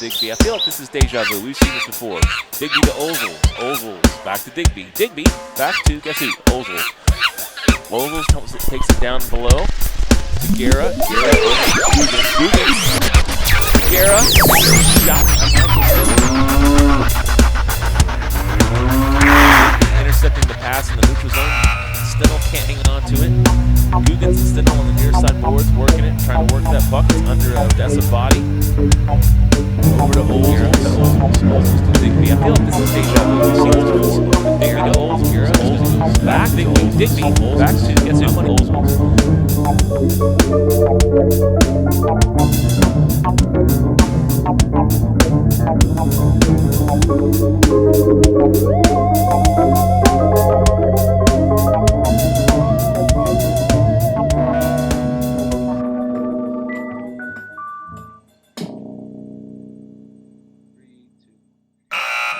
Digby. I feel like this is deja vu. We've seen this before. Digby to Ozel. Ozel back to Digby. Digby back to, guess who? Ozel. Ozel takes it down below to Guerra. Guerra over Guerra. Shot. Intercepting the pass in the neutral zone. Steno can't hang on to it. Guggens and Steno on the near side boards, working it, trying to work that puck. It's under Odessa's body. Over to Ozel. Olzel's to Digby. I feel like this is deja vu. We've seen Olzel's. Digby to Ozel. Olzel's back. Digby. Back to, guess who? Olzel's.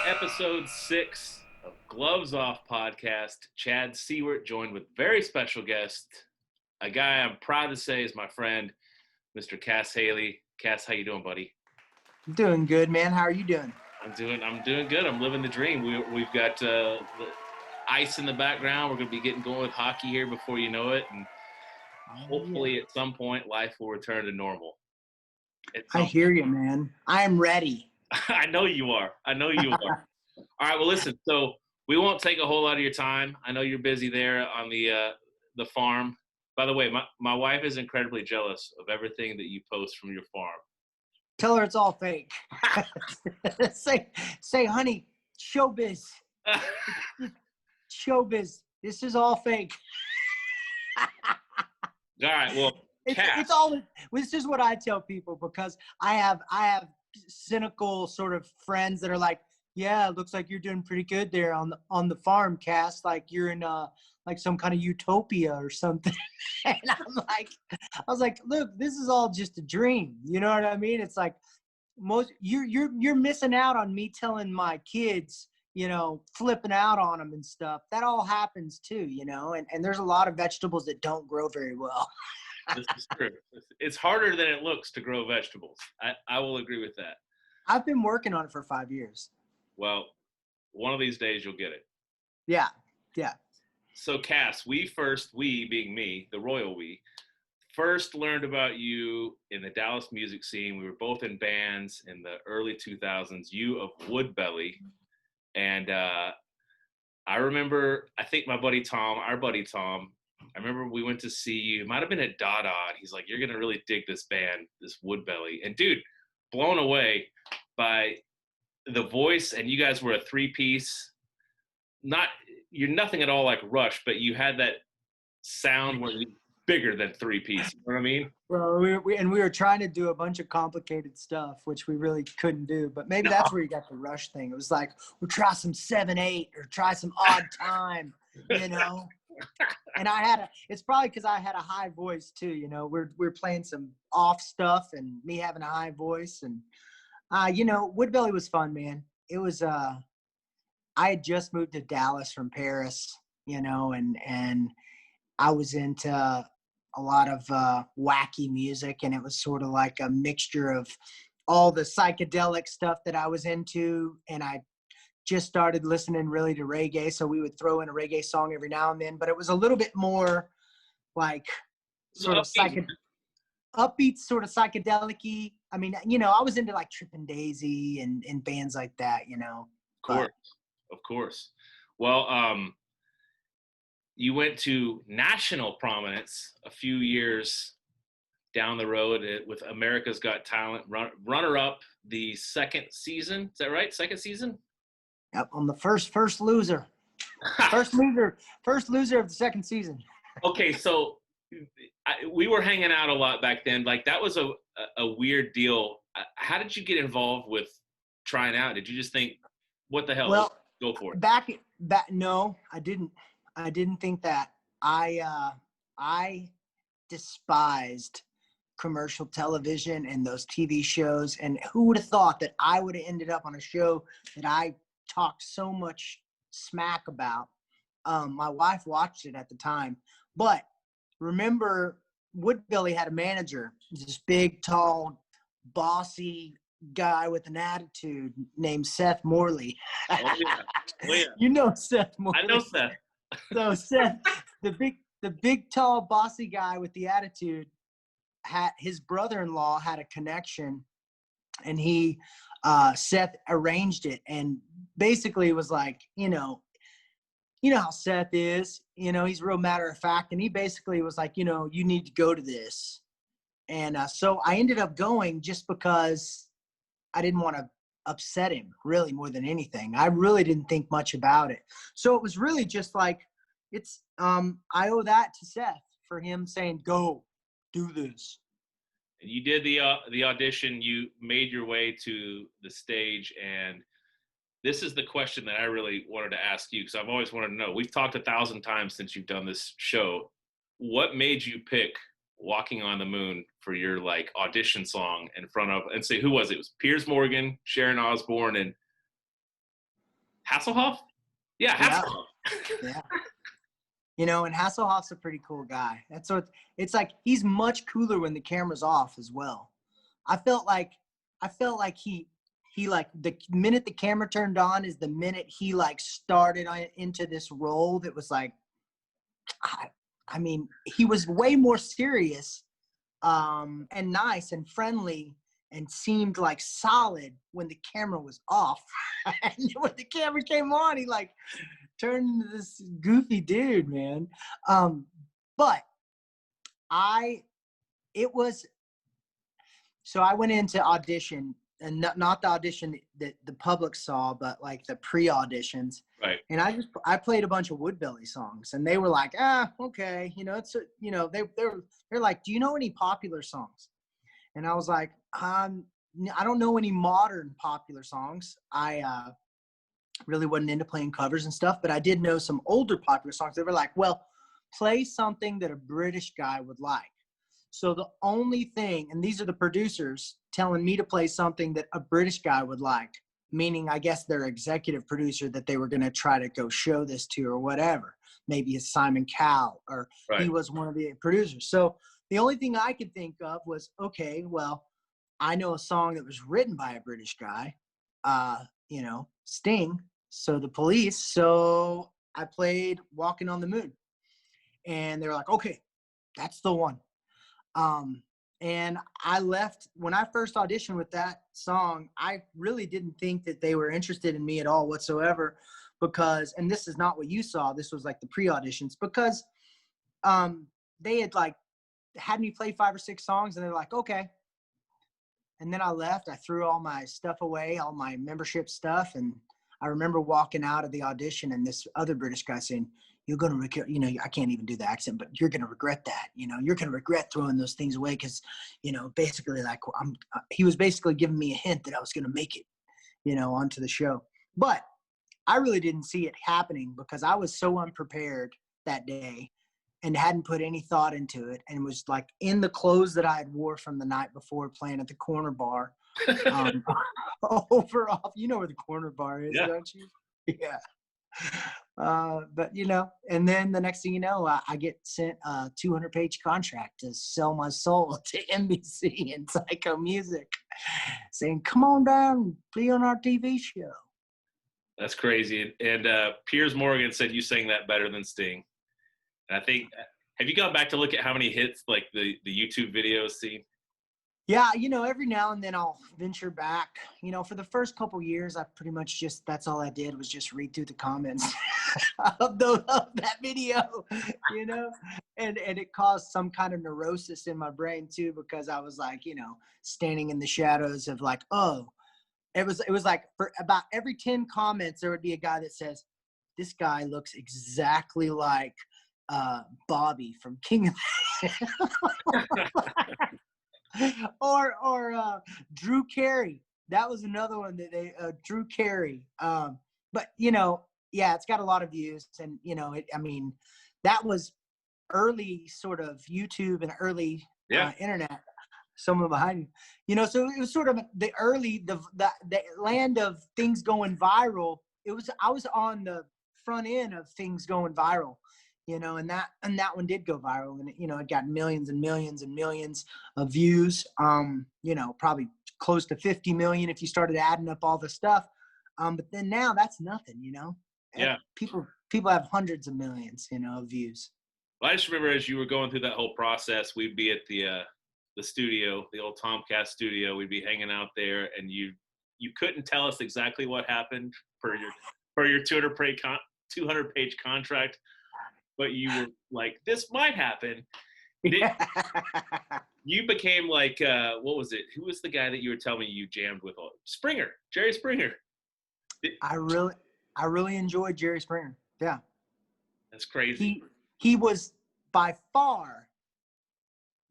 Episode 6 of Gloves Off podcast. Chad Siewert joined with very special guest, a guy I'm proud to say is my friend, Mr. Cas Haley. Cas, how you doing, buddy? I'm doing good, man. How are you doing? I'm doing good. I'm living the dream. We've got the ice in the background. We're going to be getting going with hockey here before you know it, and hopefully at some point life will return to normal. I hear you, man. I am ready. I know you are. All right, well, listen, so we won't take a whole lot of your time. I know you're busy there on the farm. By the way, my wife is incredibly jealous of everything that you post from your farm. Tell her it's all fake. say, honey, showbiz. Showbiz. This is all fake. All right, well, it's all. This is what I tell people, because I have cynical sort of friends that are like, yeah, it looks like you're doing pretty good there on the farm, Cass. Like you're in like some kind of utopia or something. And I was like, look, this is all just a dream. You know what I mean? It's like you're missing out on me telling my kids, you know, flipping out on them and stuff. That all happens too, you know. And there's a lot of vegetables that don't grow very well. This is true. It's harder than it looks to grow vegetables. I will agree with that. I've been working on it for 5 years. Well, one of these days you'll get it. Yeah. So, Cass, we being me, the royal we, first learned about you in the Dallas music scene. We were both in bands in the early 2000s, you of Woodbelly. And I remember, I think our buddy Tom, I remember we went to see you. It might have been at Dot. He's like, you're going to really dig this band, this Woodbelly. And, dude, blown away by the voice, and you guys were a three-piece. You're nothing at all like Rush, but you had that sound where you're bigger than three-piece. You know what I mean? Well, we were trying to do a bunch of complicated stuff, which we really couldn't do. But maybe that's where you got the Rush thing. It was like, we'll try some 7/8 or try some odd time, you know. And it's probably because I had a high voice too, you know. We're playing some off stuff and me having a high voice, and you know, Woodbelly was fun, man. It was I had just moved to Dallas from Paris, you know, and I was into a lot of wacky music, and it was sort of like a mixture of all the psychedelic stuff that I was into, and I just started listening really to reggae, so we would throw in a reggae song every now and then, but it was a little bit more like sort of upbeat, sort of psychedelic-y. I mean, you know, I was into like Trippin' Daisy and bands like that, you know. Of course. Well, you went to national prominence a few years down the road with America's Got Talent, runner-up the second season. Is that right? Second season? Yep, I'm the first loser. First loser of the second season. Okay, so we were hanging out a lot back then. Like, that was a weird deal. How did you get involved with trying out? Did you just think, what the hell? Well, go for it. Back. No, I didn't think that. I despised commercial television and those TV shows. And who would have thought that I would have ended up on a show that I talked so much smack about? My wife watched it at the time, but remember, Woodbelly had a manager, this big, tall, bossy, guy with an attitude named Seth Morley. Oh yeah. Oh yeah. You know Seth Morley. I know Seth. So Seth, the big tall bossy guy with the attitude, his brother-in-law had a connection, and Seth arranged it, and basically it was like, you know how Seth is, he's real matter of fact, and he basically was like, you need to go to this. And so I ended up going just because I didn't want to upset him, really, more than anything. I really didn't think much about it. So it was really just like, I owe that to Seth for him saying, go do this. You did the audition. You made your way to the stage, and this is the question that I really wanted to ask you, because I've always wanted to know. We've talked 1,000 times since you've done this show. What made you pick Walking on the Moon for your like audition song in front of, and say, who was it? It was Piers Morgan, Sharon Osbourne, and Hasselhoff? Yeah, Hasselhoff. Yeah. And Hasselhoff's a pretty cool guy. That's what it's like. He's much cooler when the camera's off as well. I felt like he like, the minute the camera turned on is the minute he like started into this role that was like, I mean, he was way more serious and nice and friendly and seemed like solid when the camera was off. And when the camera came on, he like turned into this goofy dude, man. But I went into audition, and not the audition that the public saw, but like the pre-auditions. Right. And I played a bunch of Woodbelly songs, and they were like, okay, they're like, do you know any popular songs? And I was like, I don't know any modern popular songs. I really wasn't into playing covers and stuff, but I did know some older popular songs. They were like, well, play something that a British guy would like. So the only thing, and these are the producers telling me to play something that a British guy would like, meaning I guess their executive producer that they were going to try to go show this to or whatever. Maybe it's Simon Cowell, or Right. He was one of the producers. So the only thing I could think of was, okay, well, I know a song that was written by a British guy, Sting, so The Police. So I played Walking on the Moon, and they were like, okay, that's the one. And I left when I first auditioned with that song. I really didn't think that they were interested in me at all whatsoever, because, and this is not what you saw, this was like the pre-auditions, because they had like had me play 5 or 6 songs, and they're like, okay. And then I left. I threw all my stuff away, all my membership stuff, and I remember walking out of the audition, and this other British guy saying, you're going to regret, I can't even do the accent, but you're going to regret that. You're going to regret throwing those things away, because, basically like he was basically giving me a hint that I was going to make it, onto the show. But I really didn't see it happening, because I was so unprepared that day and hadn't put any thought into it, and was like in the clothes that I had wore from the night before playing at the corner bar. Over off, you know where the corner bar is, Yeah. Don't you? Yeah. But and then the next thing you know, I get sent a 200-page contract to sell my soul to NBC and Psycho Music, saying, come on down and be on our TV show. That's crazy. And Piers Morgan said you sang that better than Sting. And I think, have you gone back to look at how many hits like the YouTube videos see? Yeah, every now and then I'll venture back. For the first couple years, I pretty much that's all I did was just read through the comments of that video, and it caused some kind of neurosis in my brain too, because I was like, standing in the shadows of like, oh, it was like for about every 10 comments, there would be a guy that says, this guy looks exactly like Bobby from King of or Drew Carey. That was another one that they Drew Carey. But yeah, it's got a lot of views, and that was early sort of YouTube and early internet. Someone behind you, so it was sort of the early the land of things going viral. I was on the front end of things going viral, you know, and that one did go viral, and you know, it got millions and millions and millions of views. You know, probably close to 50 million if you started adding up all the stuff. But then now that's nothing, you know. Yeah. People have hundreds of millions, you know, of views. Well, I just remember as you were going through that whole process, we'd be at the studio, the old Tomcast studio. We'd be hanging out there, and you couldn't tell us exactly what happened per your 200-page contract, but you were like, this might happen. You became like, what was it? Who was the guy that you were telling me you jammed with? Jerry Springer. I really enjoyed Jerry Springer. Yeah. That's crazy. He was by far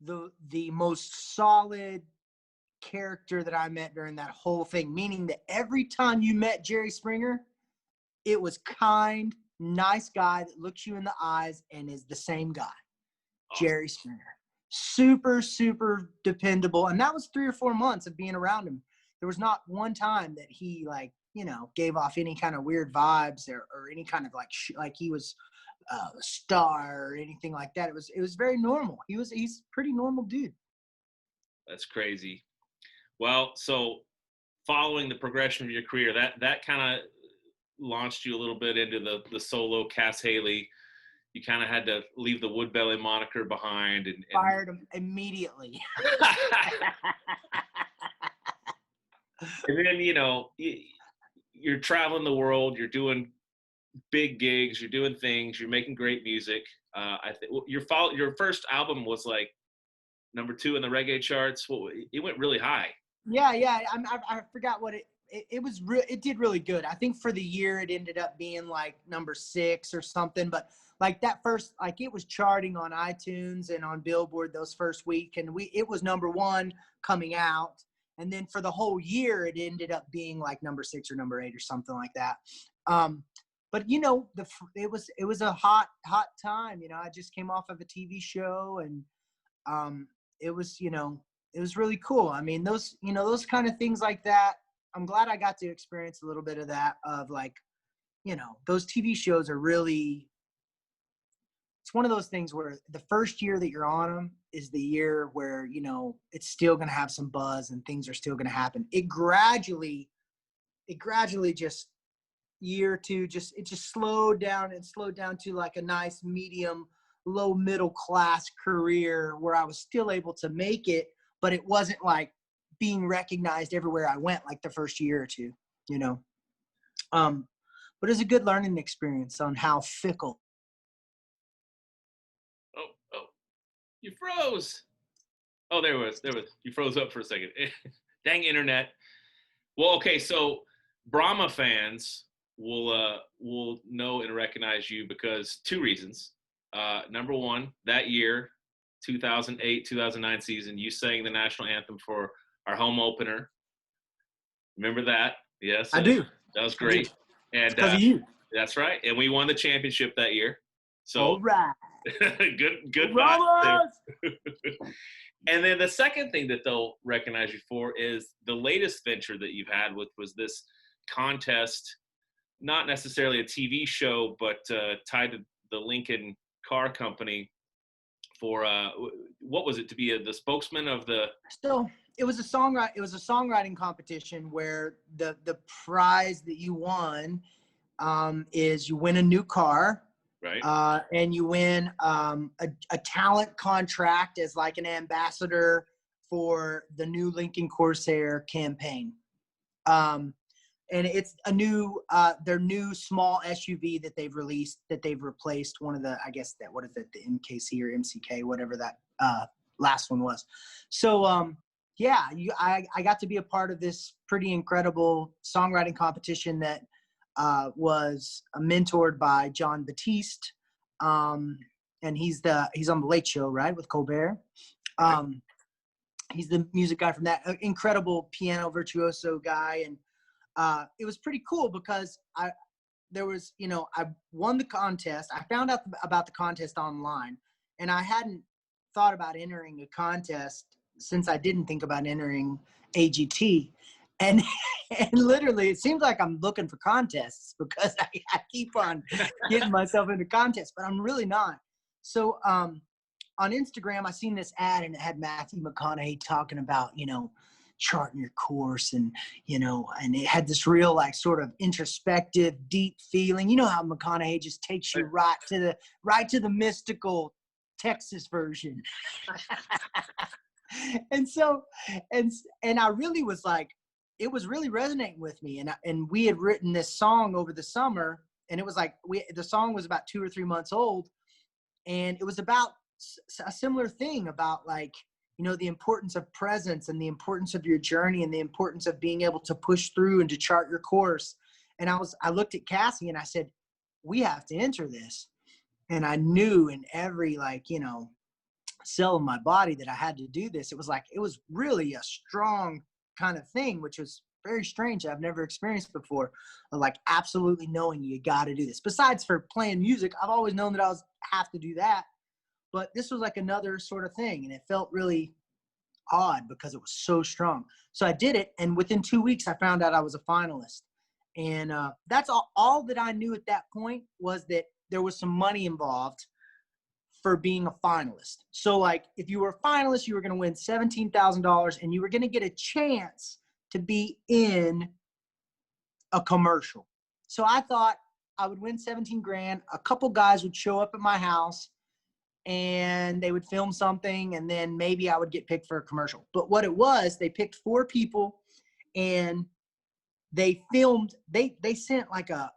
the most solid character that I met during that whole thing, meaning that every time you met Jerry Springer, it was kind, nice guy that looks you in the eyes and is the same guy. Awesome. Jerry Springer. Super, super dependable. And that was 3 or 4 months of being around him. There was not one time that he, like, you know, gave off any kind of weird vibes or any kind of like he was a star or anything like that. It was very normal. He's a pretty normal dude. That's crazy. Well, so following the progression of your career, that kind of launched you a little bit into the solo Cas Haley. You kind of had to leave the Woodbelly moniker behind and fired him immediately. And then, you know, you're traveling the world, you're doing big gigs, you're doing things, you're making great music. I think your first album was like number 2 in the reggae charts. It went really high. Yeah. I forgot what it was. It did really good. I think for the year it ended up being like number 6 or something. But like that first, like it was charting on iTunes and on Billboard those first week, and it was number 1 coming out. And then for the whole year, it ended up being like number 6 or number 8 or something like that. But you know, it was a hot time. You know, I just came off of a TV show, and it was, you know, it was really cool. I mean, those kind of things like that. I'm glad I got to experience a little bit of that. Of like, you know, those TV shows are really. It's one of those things where the first year that you're on them is the year where, you know, it's still going to have some buzz and things are still going to happen. It gradually just year 2, it just slowed down to like a nice medium, low middle class career where I was still able to make it, but it wasn't like being recognized everywhere I went like the first year or 2, you know. But it was a good learning experience on how fickle. Oh, you froze. Oh, there was. You froze up for a second. Dang internet. Well, okay, so Brahma fans will know and recognize you because 2 reasons. Number 1, that year, 2008-2009 season, you sang the national anthem for our home opener. Remember that? Yes, I do. That was great. And because of you. That's right. And we won the championship that year. So all right. good vibes there. And then the second thing that they'll recognize you for is the latest venture that you've had, which was this contest, not necessarily a TV show, but tied to the Lincoln Car Company for what was it, to be the spokesman of the. So it was a songwriting competition where the prize that you won is you win a new car. Right. And you win a talent contract as like an ambassador for the new Lincoln Corsair campaign. And it's a new, their new small SUV that they've released, that they've replaced one of the, I guess that, what is it, the MKC or MCK, whatever that last one was. So, yeah, I got to be a part of this pretty incredible songwriting competition that was mentored by John Batiste, and he's on the Late Show, right, with Colbert. He's the music guy from that, incredible piano virtuoso guy, and it was pretty cool because I won the contest. I found out about the contest online, and I hadn't thought about entering a contest since I didn't think about entering AGT. And and literally, it seems like I'm looking for contests because I keep on getting myself into contests, but I'm really not. So on Instagram, I seen this ad and it had Matthew McConaughey talking about, charting your course and, and it had this real like sort of introspective, deep feeling. You know how McConaughey just takes you right to the mystical Texas version. And so, and I really was like, it was really resonating with me. And we had written this song over the summer, and it was like, the song was about 2 or 3 months old. And it was about a similar thing about like, the importance of presence and the importance of your journey and the importance of being able to push through and to chart your course. And I looked at Cassie and I said, we have to enter this. And I knew in every cell in my body that I had to do this. It was really a strong kind of thing, which was very strange. I've never experienced before, like absolutely knowing you got to do this. Besides for playing music, I've always known that I have to do that. But this was like another sort of thing. And it felt really odd because it was so strong. So I did it. And within 2 weeks, I found out I was a finalist. And that's all that I knew at that point was that there was some money involved for being a finalist. So like if you were a finalist, you were going to win $17,000 and you were going to get a chance to be in a commercial. So I thought I would win 17 grand. A couple guys would show up at my house and they would film something and then maybe I would get picked for a commercial. But what it was, they picked 4 people and they filmed, they sent like a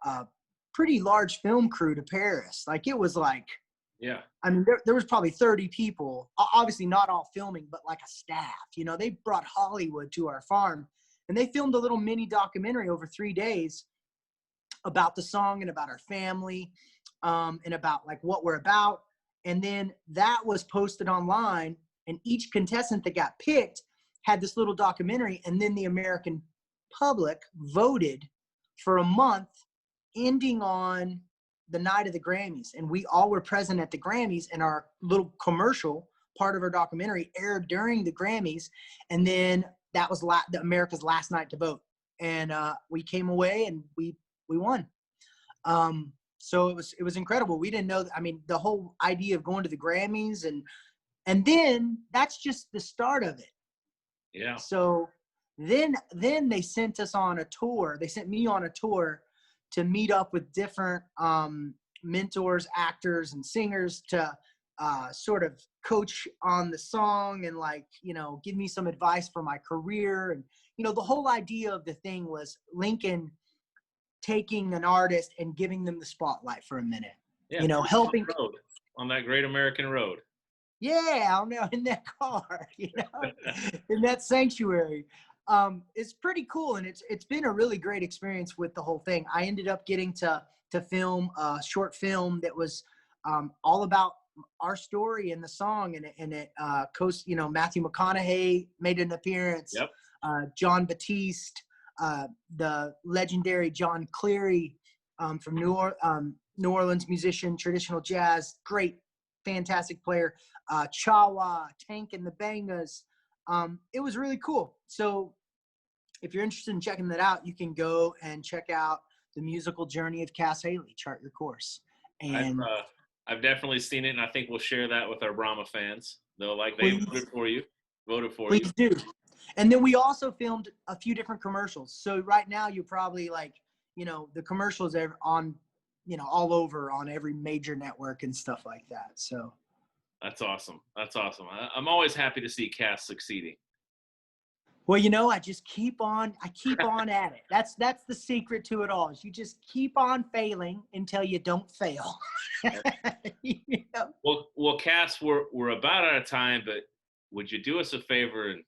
pretty large film crew to Paris. Like it was like, yeah. I mean, there was probably 30 people, obviously not all filming, but like a staff, they brought Hollywood to our farm and they filmed a little mini documentary over 3 days about the song and about our family and about like what we're about. And then that was posted online and each contestant that got picked had this little documentary. And then the American public voted for a month ending on the night of the Grammys, and we all were present at the Grammys, and our little commercial part of our documentary aired during the Grammys. And then that was America's last night to vote. And we came away and we won. So it was incredible. We didn't know, the whole idea of going to the Grammys and then that's just the start of it. Yeah. So then they sent us on a tour. They sent me on a tour to meet up with different mentors, actors, and singers to sort of coach on the song and give me some advice for my career. And, the whole idea of the thing was Lincoln taking an artist and giving them the spotlight for a minute, helping on that great American road. Yeah, in that car, in that sanctuary. It's pretty cool, and it's been a really great experience with the whole thing. I ended up getting to film a short film that was all about our story and the song, and it Matthew McConaughey made an appearance. Yep. John Batiste, the legendary John Cleary from New Orleans musician, traditional jazz, great, fantastic player. Chawa, Tank and the Bangas. It was really cool. So if you're interested in checking that out, you can go and check out The Musical Journey of Cas Haley, Chart Your Course. And I've definitely seen it, and I think we'll share that with our Brahma fans. They'll they voted for you. Please do. And then we also filmed a few different commercials. So right now you're probably the commercials are on, all over on every major network and stuff like that. So. That's awesome. I'm always happy to see Cas succeeding. Well, I just keep on at it. That's the secret to it all. Is you just keep on failing until you don't fail. Well, Cas, we're about out of time, but would you do us a favor and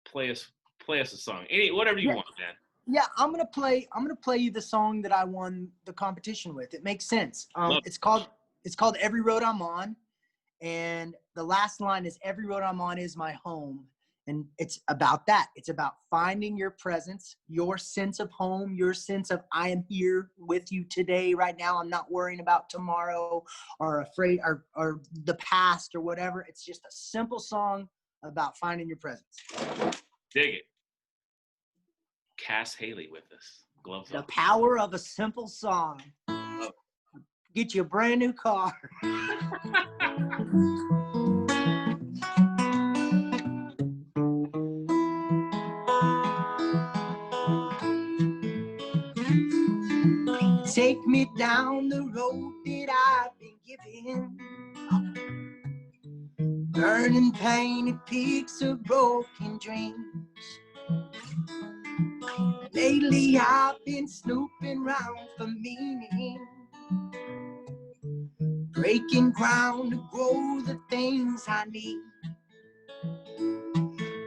play us a song? Whatever you want, man. Yeah, I'm gonna play you the song that I won the competition with. It makes sense. It's called Every Road I'm On. And the last line is, every road I'm on is my home. And it's about that. It's about finding your presence, your sense of home, your sense of I am here with you today, right now. I'm not worrying about tomorrow or afraid or the past or whatever. It's just a simple song about finding your presence. Dig it. Cas Haley with us. Gloves The off. power of a simple song. Get you a brand new car. Take me down the road that I've been given. Burning painted pics of broken dreams. Lately I've been snooping round for meaning. Breaking ground to grow the things I need.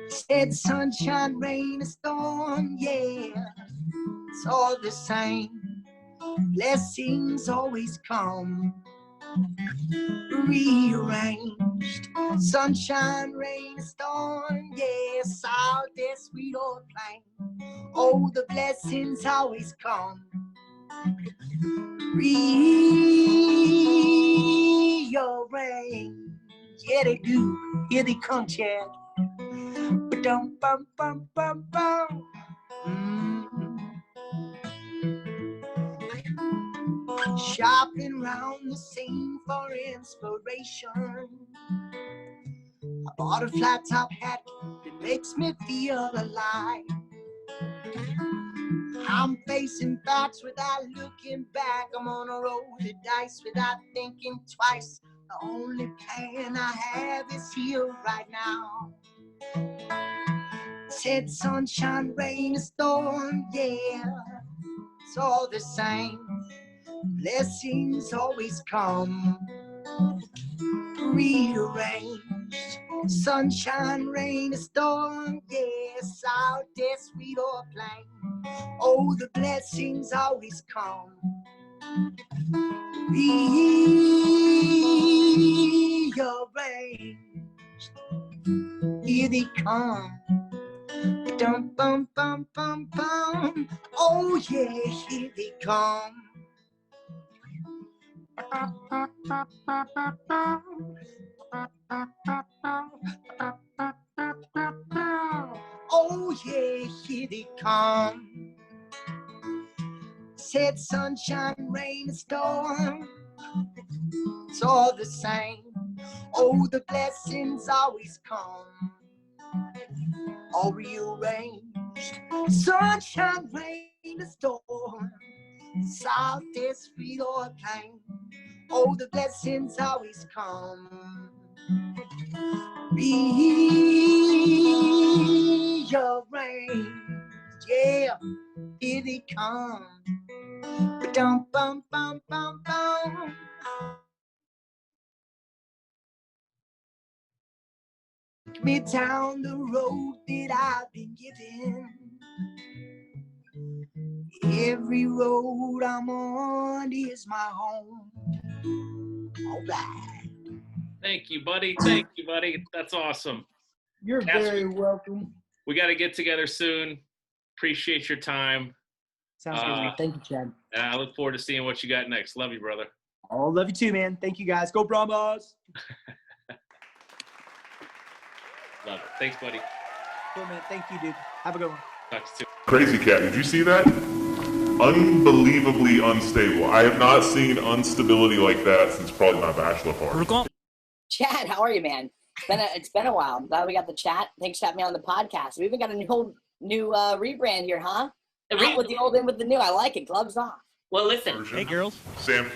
Said sunshine, rain, a storm, yeah, it's all the same. Blessings always come rearranged. Sunshine, rain, a storm, yeah, south, this sweet old plain. Oh, the blessings always come rearranged. Yeah, they do. Here they come, Chad. Ba-dum, bum, bum, bum, bum. Shopping round the scene for inspiration. I bought a flat top hat that makes me feel alive. I'm facing facts without looking back. I'm gonna roll the dice without thinking twice. The only plan I have is here right now. Said sunshine, rain, a storm, yeah, it's all the same. Blessings always come rearranged. Sunshine, rain, a storm, yes, out there, sweet or plain. Oh, the blessings always come rearranged. Here they come. Dum bum bum bum bum. Oh yeah, here they come. Oh yeah, here they come. Said sunshine, rain, and storm, it's all the same. Oh, the blessings always come, all rearranged. Sunshine, rain, and storm, south, this sweet or plain. Oh, the blessings always come rearranged. Yeah, here they come. Ba-dum, bum, bum, bum, bum. Me down the road that I've been given. Every road I'm on is my home. All right. Thank you, buddy. Thank you, buddy. That's awesome. You're Cas, very welcome. We got to get together soon. Appreciate your time. Sounds good, man. Thank you, Chad. And I look forward to seeing what you got next. Love you, brother. Oh, love you too, man. Thank you, guys. Go Brahmas. Love it. Thanks, buddy. Cool, man. Thank you, dude. Have a good one. Talk to you soon. Crazy Cat, did you see that? Unbelievably unstable. I have not seen instability like that since probably my bachelor party. Chad, how are you, man? It's been a while. I'm glad we got the chat. Thanks for having me on the podcast. We even got a new rebrand here, huh? Out with the old, in with the new. I like it. Gloves off. Well, listen. Hey, girls. Sam,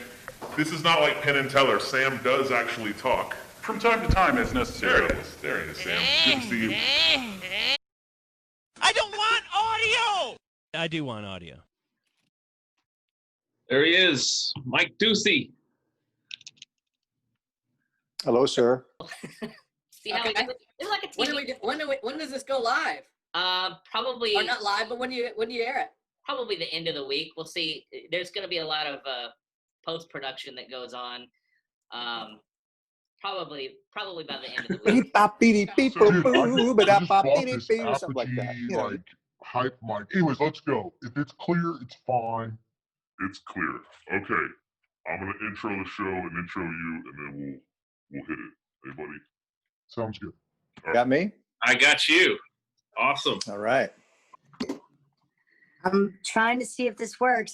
this is not like Penn and Teller. Sam does actually talk. From time to time, as necessary. There he is, Sam. Good to see you. I don't want audio! I do want audio. There he is, Mike Ducey. Hello, sir. See how it's like a TV. When does this go live? Probably. Or not live, but when do you air it? Probably the end of the week. We'll see. There's going to be a lot of post-production that goes on. Probably by the end of the week. Something like that. Like hype mic. Anyways, let's go. If it's clear, it's fine. It's clear. Okay. I'm going to intro the show and intro you, and then we'll hit it. Hey, buddy. Sounds good. Got me? I got you. Awesome. All right. I'm trying to see if this works.